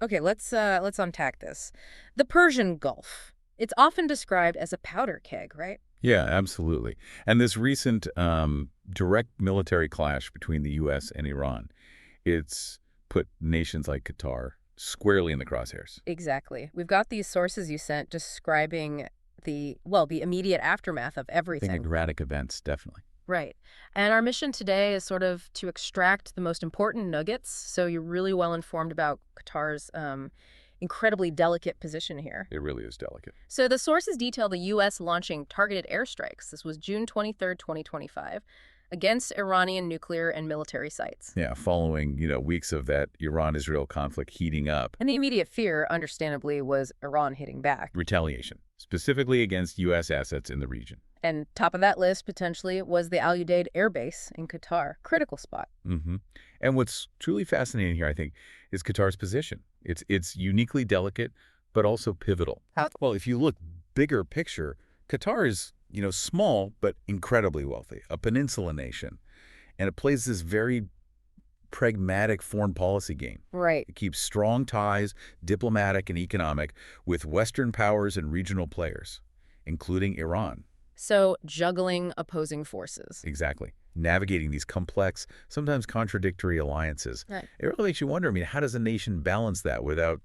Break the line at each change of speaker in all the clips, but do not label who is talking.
Okay, let's unpack this. The Persian Gulf. It's often described as a powder keg, right?
Yeah, absolutely. And this recent direct military clash between the U.S. and Iran, it's put nations like Qatar squarely in the crosshairs.
Exactly. We've got these sources you sent describing the immediate aftermath of everything.
Erratic events, definitely.
Right. And our mission today is sort of to extract the most important nuggets, so you're really well informed about Qatar's incredibly delicate position here.
It really is delicate.
So the sources detail the U.S. launching targeted airstrikes. This was June 23rd, 2025, against Iranian nuclear and military sites.
Yeah, following, weeks of that Iran-Israel conflict heating up.
And the immediate fear, understandably, was Iran hitting back.
Retaliation, specifically against U.S. assets in the region.
And top of that list, potentially, was the Al Udeid Air Base in Qatar. Critical spot.
And what's truly fascinating here, I think, is Qatar's position. It's uniquely delicate, but also pivotal.
How?
Well, if you look bigger picture, Qatar is, small, but incredibly wealthy, a peninsula nation. And it plays this very pragmatic foreign policy game.
Right.
It keeps strong ties, diplomatic and economic, with Western powers and regional players, including Iran.
So juggling opposing forces.
Exactly. Navigating these complex, sometimes contradictory alliances.
Right.
It really makes you wonder, how does a nation balance that without,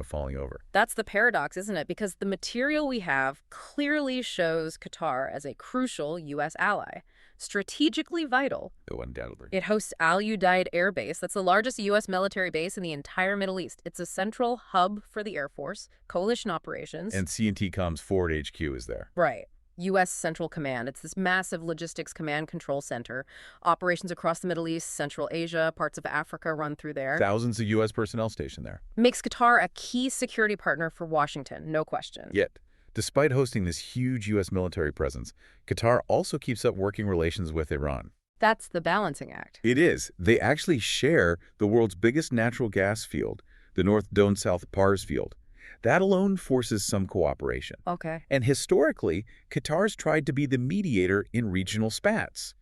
falling over?
That's the paradox, isn't it? Because the material we have clearly shows Qatar as a crucial U.S. ally, strategically vital.
Oh, undoubtedly.
It hosts Al Udeid Air Base. That's the largest U.S. military base in the entire Middle East. It's a central hub for the Air Force, coalition operations.
And C&T-COM's forward HQ is there.
Right. U.S. Central Command. It's this massive logistics command control center. Operations across the Middle East, Central Asia, parts of Africa run through there.
Thousands of U.S. personnel stationed there.
Makes Qatar a key security partner for Washington, no question.
Yet, despite hosting this huge U.S. military presence, Qatar also keeps up working relations with Iran.
That's the balancing act.
It is. They actually share the world's biggest natural gas field, the North Doan-South Pars field. That alone forces some cooperation.
Okay.
And historically, Qatar's tried to be the mediator in regional spats,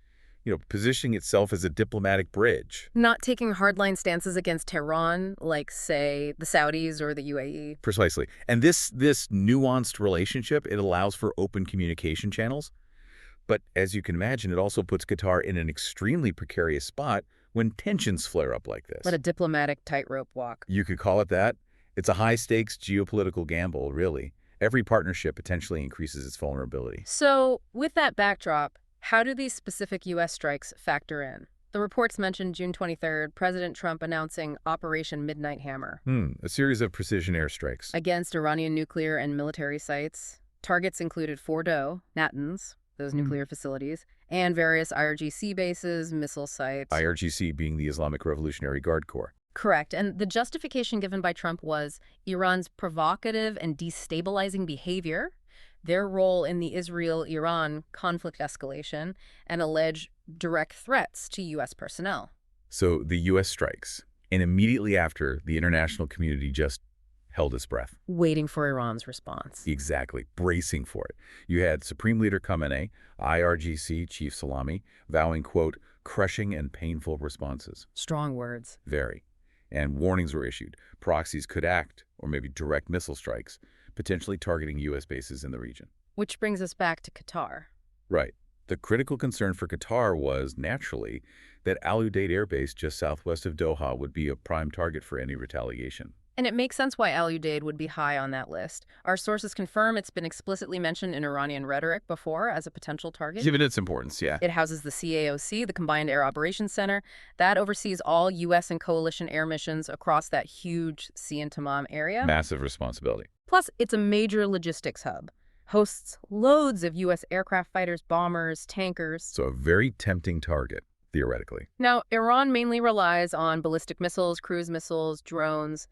positioning itself as a diplomatic bridge.
Not taking hardline stances against Tehran, like, say, the Saudis or the UAE.
Precisely. And this nuanced relationship, it allows for open communication channels. But as you can imagine, it also puts Qatar in an extremely precarious spot when tensions flare up like this.
Let a diplomatic tightrope walk.
You could call it that. It's a high-stakes geopolitical gamble, really. Every partnership potentially increases its vulnerability.
So, with that backdrop, how do these specific U.S. strikes factor in? The reports mentioned June 23rd, President Trump announcing Operation Midnight Hammer.
A series of precision airstrikes.
Against Iranian nuclear and military sites. Targets included Fordow, Natanz, those nuclear facilities, and various IRGC bases, missile sites.
IRGC being the Islamic Revolutionary Guard Corps.
Correct. And the justification given by Trump was Iran's provocative and destabilizing behavior, their role in the Israel-Iran conflict escalation, and alleged direct threats to U.S. personnel.
So the U.S. strikes, and immediately after, the international community just held its breath.
Waiting for Iran's response.
Exactly, bracing for it. You had Supreme Leader Khamenei, IRGC Chief Salami, vowing, quote, crushing and painful responses.
Strong words.
Very. And warnings were issued. Proxies could act, or maybe direct missile strikes, potentially targeting U.S. bases in the region.
Which brings us back to Qatar.
Right. The critical concern for Qatar was, naturally, that Al Udeid Air Base just southwest of Doha would be a prime target for any retaliation.
And it makes sense why Al Udeid would be high on that list. Our sources confirm it's been explicitly mentioned in Iranian rhetoric before as a potential target.
Given its importance, yeah.
It houses the CAOC, the Combined Air Operations Center. That oversees all U.S. and coalition air missions across that huge Sea and Tamam area.
Massive responsibility.
Plus, it's a major logistics hub. Hosts loads of U.S. aircraft fighters, bombers, tankers.
So a very tempting target, theoretically.
Now, Iran mainly relies on ballistic missiles, cruise missiles, drones.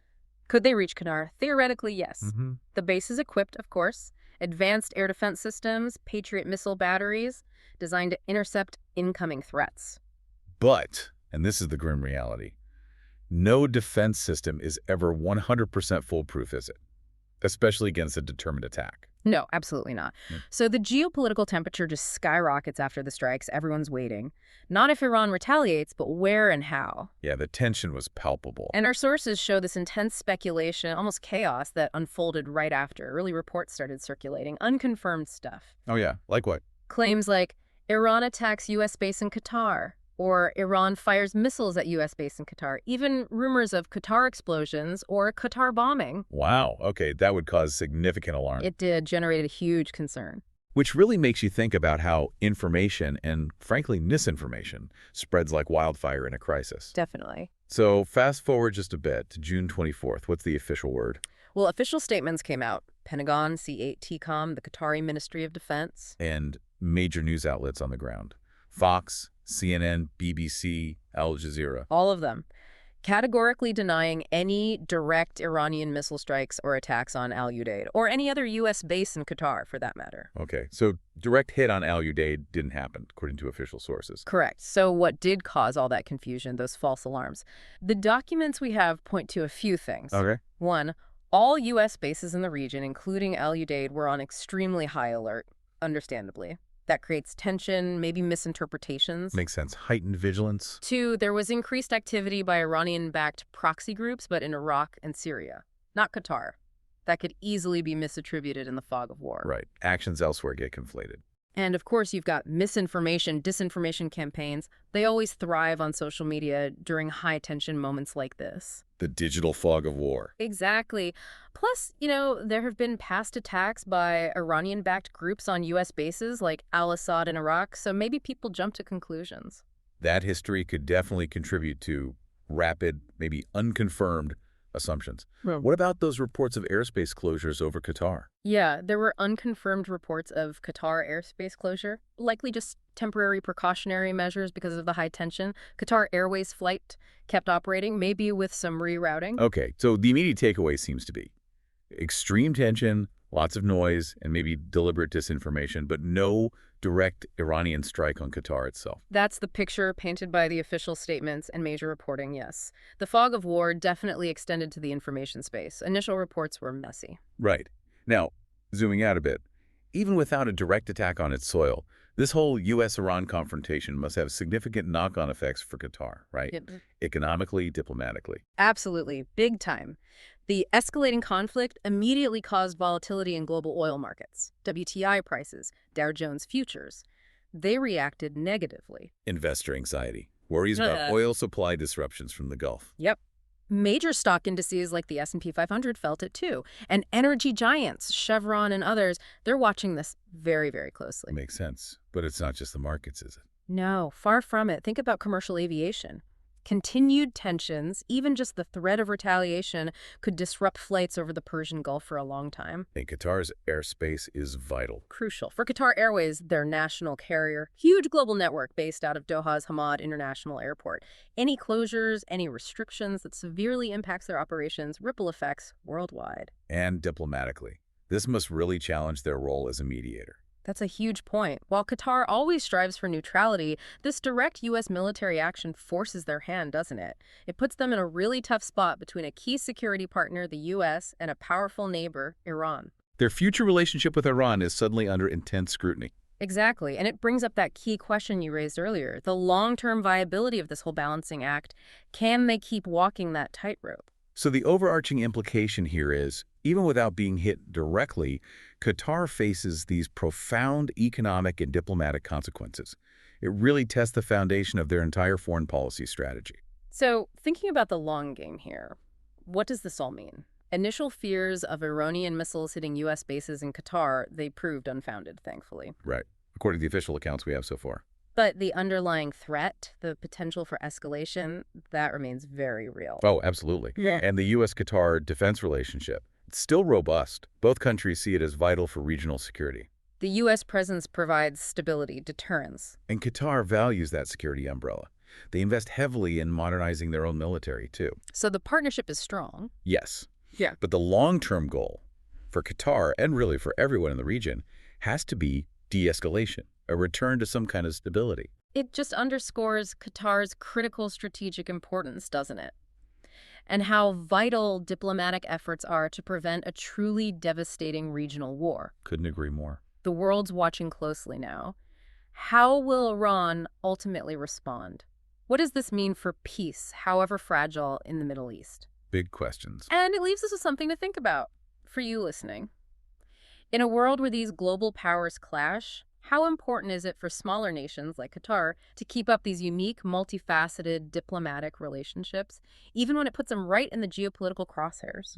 Could they reach Qatar? Theoretically, yes. The base is equipped, of course. Advanced air defense systems, Patriot missile batteries, designed to intercept incoming threats.
But, and this is the grim reality, no defense system is ever 100% foolproof, is it? Especially against a determined attack.
No, absolutely not.
Mm.
So the geopolitical temperature just skyrockets after the strikes. Everyone's waiting. Not if Iran retaliates, but where and how.
Yeah, the tension was palpable.
And our sources show this intense speculation, almost chaos, that unfolded right after. Early reports started circulating, unconfirmed stuff.
Oh, yeah. Like what?
Claims like Iran attacks U.S. base in Qatar, or Iran fires missiles at U.S. base in Qatar. Even rumors of Qatar explosions or Qatar bombing.
Wow. Okay, that would cause significant alarm.
It did generate a huge concern.
Which really makes you think about how information and, frankly, misinformation spreads like wildfire in a crisis.
Definitely.
So fast forward just a bit to June 24th. What's the official word?
Well, official statements came out. Pentagon, C8TCOM, the Qatari Ministry of Defense.
And major news outlets on the ground. Fox, CNN, BBC, Al Jazeera.
All of them. Categorically denying any direct Iranian missile strikes or attacks on Al Udeid, or any other U.S. base in Qatar, for that matter.
Okay, so direct hit on Al Udeid didn't happen, according to official sources.
Correct. So what did cause all that confusion, those false alarms? The documents we have point to a few things.
Okay.
One, all U.S. bases in the region, including Al Udeid, were on extremely high alert, understandably. That creates tension, maybe misinterpretations.
Makes sense. Heightened vigilance.
Two, there was increased activity by Iranian-backed proxy groups, but in Iraq and Syria, not Qatar. That could easily be misattributed in the fog of war.
Right. Actions elsewhere get conflated.
And of course, you've got misinformation, disinformation campaigns. They always thrive on social media during high-tension moments like this.
The digital fog of war.
Exactly. Plus, there have been past attacks by Iranian-backed groups on U.S. bases like al-Assad in Iraq, so maybe people jump to conclusions.
That history could definitely contribute to rapid, maybe unconfirmed assumptions. What about those reports of airspace closures over Qatar?
Yeah, there were unconfirmed reports of Qatar airspace closure, likely just temporary precautionary measures because of the high tension. Qatar Airways flight kept operating, maybe with some rerouting.
Okay, so the immediate takeaway seems to be extreme tension, lots of noise, and maybe deliberate disinformation, but no direct Iranian strike on Qatar itself.
That's the picture painted by the official statements and major reporting, yes. The fog of war definitely extended to the information space. Initial reports were messy.
Right. Now, zooming out a bit, even without a direct attack on its soil, this whole U.S.-Iran confrontation must have significant knock-on effects for Qatar, right?
Yep.
Economically, diplomatically.
Absolutely. Big time. The escalating conflict immediately caused volatility in global oil markets, WTI prices, Dow Jones futures. They reacted negatively.
Investor anxiety, worries about oil supply disruptions from the Gulf.
Yep. Major stock indices like the S&P 500 felt it too. And energy giants, Chevron and others, they're watching this very, very closely.
Makes sense. But it's not just the markets, is it?
No, far from it. Think about commercial aviation. Continued tensions, even just the threat of retaliation, could disrupt flights over the Persian Gulf for a long time.
And Qatar's airspace is vital.
Crucial. For Qatar Airways, their national carrier, huge global network based out of Doha's Hamad International Airport. Any closures, any restrictions that severely impacts their operations, ripple effects worldwide.
And diplomatically, this must really challenge their role as a mediator.
That's a huge point. While Qatar always strives for neutrality, this direct U.S. military action forces their hand, doesn't it? It puts them in a really tough spot between a key security partner, the U.S., and a powerful neighbor, Iran.
Their future relationship with Iran is suddenly under intense scrutiny.
Exactly. And it brings up that key question you raised earlier, the long-term viability of this whole balancing act. Can they keep walking that tightrope?
So the overarching implication here is, even without being hit directly, Qatar faces these profound economic and diplomatic consequences. It really tests the foundation of their entire foreign policy strategy.
So, thinking about the long game here, what does this all mean? Initial fears of Iranian missiles hitting U.S. bases in Qatar, they proved unfounded, thankfully.
Right, according to the official accounts we have so far.
But the underlying threat, the potential for escalation, that remains very real.
Oh, absolutely.
Yeah.
And the U.S.-Qatar defense relationship, it's still robust. Both countries see it as vital for regional security.
The U.S. presence provides stability, deterrence.
And Qatar values that security umbrella. They invest heavily in modernizing their own military, too.
So the partnership is strong.
Yes.
Yeah.
But the long-term goal for Qatar, and really for everyone in the region, has to be de-escalation, a return to some kind of stability.
It just underscores Qatar's critical strategic importance, doesn't it? and how vital diplomatic efforts are to prevent a truly devastating regional war.
Couldn't agree more.
The world's watching closely now. How will Iran ultimately respond? What does this mean for peace, however fragile, in the Middle East?
Big questions.
And it leaves us with something to think about for you listening. In a world where these global powers clash, how important is it for smaller nations like Qatar to keep up these unique, multifaceted diplomatic relationships, even when it puts them right in the geopolitical crosshairs?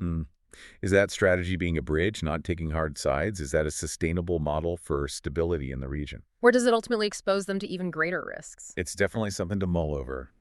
Is that strategy being a bridge, not taking hard sides? Is that a sustainable model for stability in the region?
Or does it ultimately expose them to even greater risks?
It's definitely something to mull over.